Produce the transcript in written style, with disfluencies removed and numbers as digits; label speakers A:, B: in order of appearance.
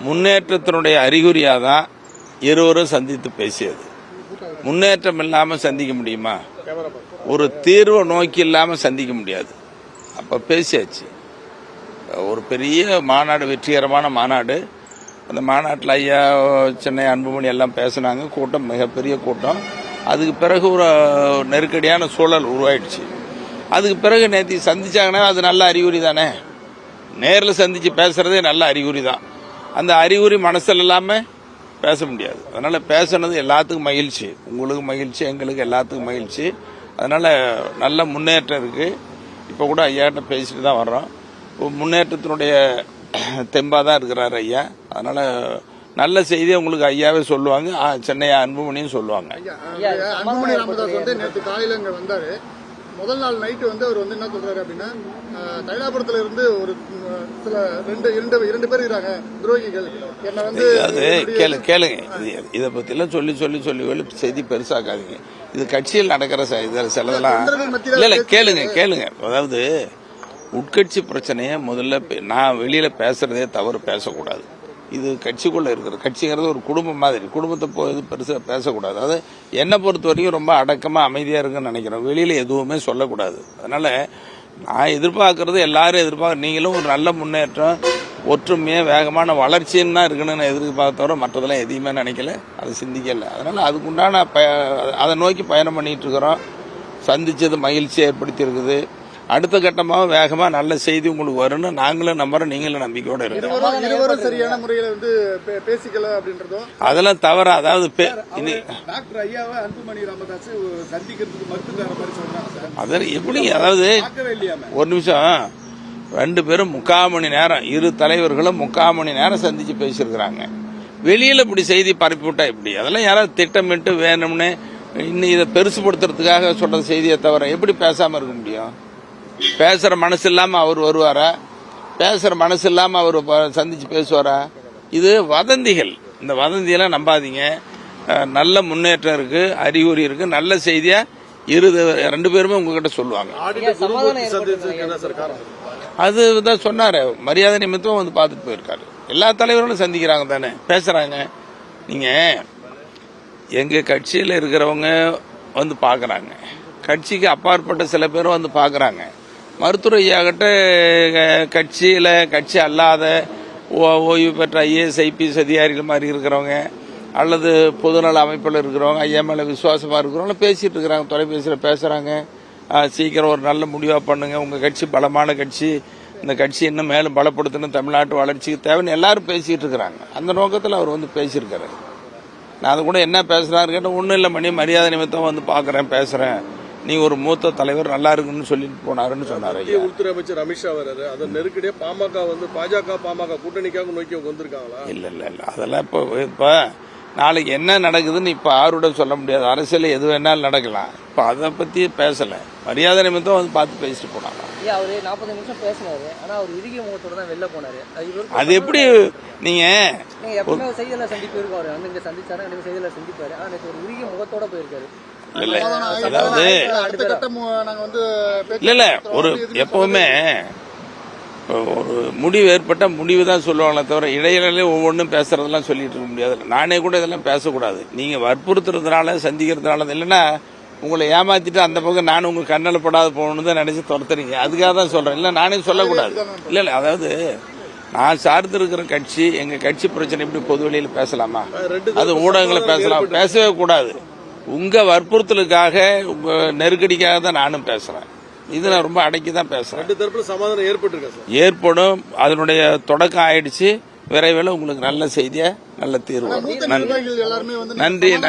A: முன்னேற்றத்தினுடைய அறிகுறியாக தான் இருவரும் சந்தித்து பேசியது. முன்னேற்றம் இல்லாமல் சந்திக்க முடியுமா? ஒரு தீர்வை நோக்கி இல்லாமல் சந்திக்க முடியாது. அப்போ பேசியாச்சு. ஒரு பெரிய மாநாடு, வெற்றிகரமான மாநாடு. அந்த மாநாட்டில் ஐயா, சென்னை அன்புமணி எல்லாம் பேசினாங்க. கூட்டம் மிகப்பெரிய கூட்டம். அதுக்கு பிறகு ஒரு நெருக்கடியான சூழல் உருவாயிடுச்சு. அதுக்கு பிறகு நேற்று சந்திச்சாங்கன்னா அது நல்ல அறிகுறி தானே. நேரில் சந்திச்சு பேசுறதே நல்ல அறிகுறி தான். அந்த அறிகுறி மனசில் இல்லாமல் பேச முடியாது. அதனால பேசுனது எல்லாத்துக்கும் மகிழ்ச்சி. உங்களுக்கு மகிழ்ச்சி, எங்களுக்கு எல்லாத்துக்கும் மகிழ்ச்சி. அதனால நல்ல முன்னேற்றம் இருக்கு. இப்போ கூட ஐயாட்ட பேசிட்டு தான் வர்றோம். முன்னேற்றத்தினுடைய தெம்பா தான் இருக்கிறாரு ஐயா. அதனால நல்ல செய்தியை உங்களுக்கு ஐயாவே சொல்லுவாங்க. சென்னை அன்புமணியும் சொல்லுவாங்க.
B: அன்புமணி ராமதாஸ் வந்து நேற்று காலையில் இங்கே வந்தாரு. முதல் நாள் நைட்டு வந்து அவர் வந்து என்ன சொல்றாரு அப்படின்னா, தைலாபுரத்துல இருந்து ஒரு சில இரண்டு பேர் இருக்காங்க துரோகிகள், என்ன வந்து
A: கேளுங்க. இதை பத்தி எல்லாம் சொல்லி செய்தி பெருசாக்காதீங்க. இது கட்சியில் நடக்கிற சிலதெல்லாம் இல்ல. கேளுங்க. அதாவது உட்கட்சி பிரச்சனையை முதல்ல நான் வெளியில பேசுறதே தவறு, பேசக்கூடாது. இது கட்சிக்குள்ள இருக்கிற கட்சிங்கிறது ஒரு குடும்பம் மாதிரி. குடும்பத்தை போது பெருசாக பேசக்கூடாது. அது என்னை பொறுத்த வரைக்கும் ரொம்ப அடக்கமாக அமைதியாக இருக்குன்னு நினைக்கிறேன். வெளியில் எதுவுமே சொல்லக்கூடாது. அதனால நான் எதிர்பார்க்கறது எல்லாரும் எதிர்பார்க்க, நீங்களும் ஒரு நல்ல முன்னேற்றம், ஒற்றுமையாக வேகமான வளர்ச்சின்னு தான் இருக்குன்னு நான் எதிர்பார்த்தவரை மற்றதெல்லாம் எதையுமே நினைக்கல, அதை சிந்திக்கல. அதனால அதுக்குண்டான அதை நோக்கி பயணம் பண்ணிட்டு இருக்கிறோம். சந்திச்சது மகிழ்ச்சியை ஏற்படுத்தி இருக்குது. அடுத்த கட்டமாக வேகமா நல்ல செய்தி உங்களுக்கு வரும்னு நாங்களும் நம்புறோம், நீங்களும் நம்பிக்கையோட
B: இருக்கோம். சரியான முறையில் வந்து பேசிக்கல அப்படின்றதும்
A: அதெல்லாம் தவறா. அதாவது
B: டாக்டர் ஐயாவை அன்புமணி ராமதாஸ் சந்திக்கிறதுக்கு மறுத்துக்கிற மாதிரி சொல்றாங்க.
A: அது எப்படி? அதாவது ஒரு நிமிஷம், 2 பேரும் 3/4 மணி நேரம், இரு தலைவர்களும் 3/4 மணி நேரம் சந்திச்சு பேசியிருக்கிறாங்க. வெளியில இப்படி செய்தி பரப்பி விட்டா எப்படி? அதெல்லாம் யாராவது திட்டமிட்டு வேணும்னு இன்னும் இதை பெருசுபடுத்துறதுக்காக சொல்ற செய்தியை தவிர எப்படி பேசாம இருக்க முடியும்? பேசுற மனசு இல்லாம அவர் வருவாரா? பேசுற மனசு இல்லாம அவர் சந்திச்சு பேசுவாரா? இது வதந்திகள். இந்த வதந்தியெல்லாம் நம்பாதீங்க. நல்ல முன்னேற்றம் இருக்கு, அறிகுறி இருக்கு, நல்ல செய்தியா 2 பேருமே உங்ககிட்ட சொல்லுவாங்க. அதுதான் சொன்னாரு, மரியாதை நிமித்தம் வந்து பார்த்துட்டு போயிருக்காரு. எல்லா தலைவர்களும் சந்திக்கிறாங்க தானே, பேசுறாங்க. நீங்க எங்க கட்சியில் இருக்கிறவங்க வந்து பாக்குறாங்க, கட்சிக்கு அப்பாற்பட்ட சில பேரும் வந்து பாக்குறாங்க. மருத்துவர் ஐயாகிட்ட கட்சி அல்லாத ஓய்வு பெற்ற ஐஏஎஸ் ஐபிஎஸ் அதிகாரிகள் மாதிரி இருக்கிறவங்க அல்லது பொதுநல அமைப்பில் இருக்கிறவங்க, ஐயா மேல விசுவாசமா இருக்கிறவங்க பேசிட்டு இருக்கிறாங்க, தொலைபேசியில் பேசுறாங்க. சீக்கிரம் ஒரு நல்ல முடிவா பண்ணுங்க, உங்க கட்சி பலமான கட்சி, இந்த கட்சி இன்னும் மேலும் பலப்படுத்தணும், தமிழ்நாட்டு வளர்ச்சிக்கு தேவைன்னு எல்லாரும் பேசிட்டு இருக்கிறாங்க. அந்த நோக்கத்தில் அவர் வந்து பேசியிருக்காரு. நான் அது கூட என்ன பேசுறாரு கேட்ட, ஒன்றும் இல்லை மணி, மரியாதை நிமித்தம் வந்து பாக்குறேன், பேசுறேன், நீ ஒரு மூத்த தலைவர், நல்லா இருக்குன்னு சொல்லிட்டு போனாருன்னு சொன்னாரு.
C: உள்துறை அமைச்சர் அமித்ஷா வர்றாரு, அதை நெருக்கடியா பாமக வந்து பாமக கூட்டணிக்காக நோக்கி வந்திருக்காங்களா?
A: இல்ல அதெல்லாம் இப்ப நாளைக்கு என்ன நடக்குதுன்னு இப்ப ஆருடன் சொல்ல முடியாது. அரசியல் எது வேணாலும் நடக்கலாம். இப்ப அதை பத்தி பேசல, மரியாதை நிமித்தம் வந்து பார்த்து பேசிட்டு போனாங்க.
D: அவரு 40 நிமிஷம் பேசினாரு, ஆனா அவர் இறுகிய முகத்தோட தான் வெளில போனாரு.
A: அது எப்படி? நீங்க
D: எப்பவுமே செய்தியாளர் சந்திப்பு இருக்காரு, வந்து இங்க சந்திச்சாரு, செய்தியாளர் சந்திப்பாரு. ஆனா ஒரு இறுகிய முகத்தோட போயிருக்காரு.
A: அதாவது இல்ல ஒரு எப்பவுமே ஒரு முடிவு ஏற்பட்ட முடிவு தான் சொல்லுவாங்களே தவிர இடையிலே ஒவ்வொன்றும் பேசுறதெல்லாம் சொல்லிட்டு இருக்க முடியாது. நானே கூட இதெல்லாம் பேசக்கூடாது. நீங்க வற்புறுத்துறதுனால சந்திக்கிறதுனால இல்லைன்னா உங்களை ஏமாத்திட்டு அந்த பக்கம் நானும் உங்க கண்ணில் படாத போகணும்னு தான் நினைச்சு துரத்துறீங்க. அதுக்காக தான் சொல்றேன். இல்ல நானே சொல்லக்கூடாது. இல்ல அதாவது நான் சார்ந்து இருக்கிற கட்சி, எங்க கட்சி பிரச்சனை எப்படி பொது வெளியில பேசலாமா? அது ஊடகங்களை பேசலாம், பேசவே கூடாது. உங்க வற்புறுத்தலுக்காக, உங்க நெருக்கடிக்காக தான் நானும் பேசுறேன். இது நான் ரொம்ப அடக்கி தான் பேசுறேன்.
C: 2 தரப்புல சமாதானம்
A: ஏற்படும். அதனுடைய தொடக்கம் ஆயிடுச்சு. விரைவில் உங்களுக்கு நல்ல செய்தியா, நல்ல தீர்வு. நன்றி.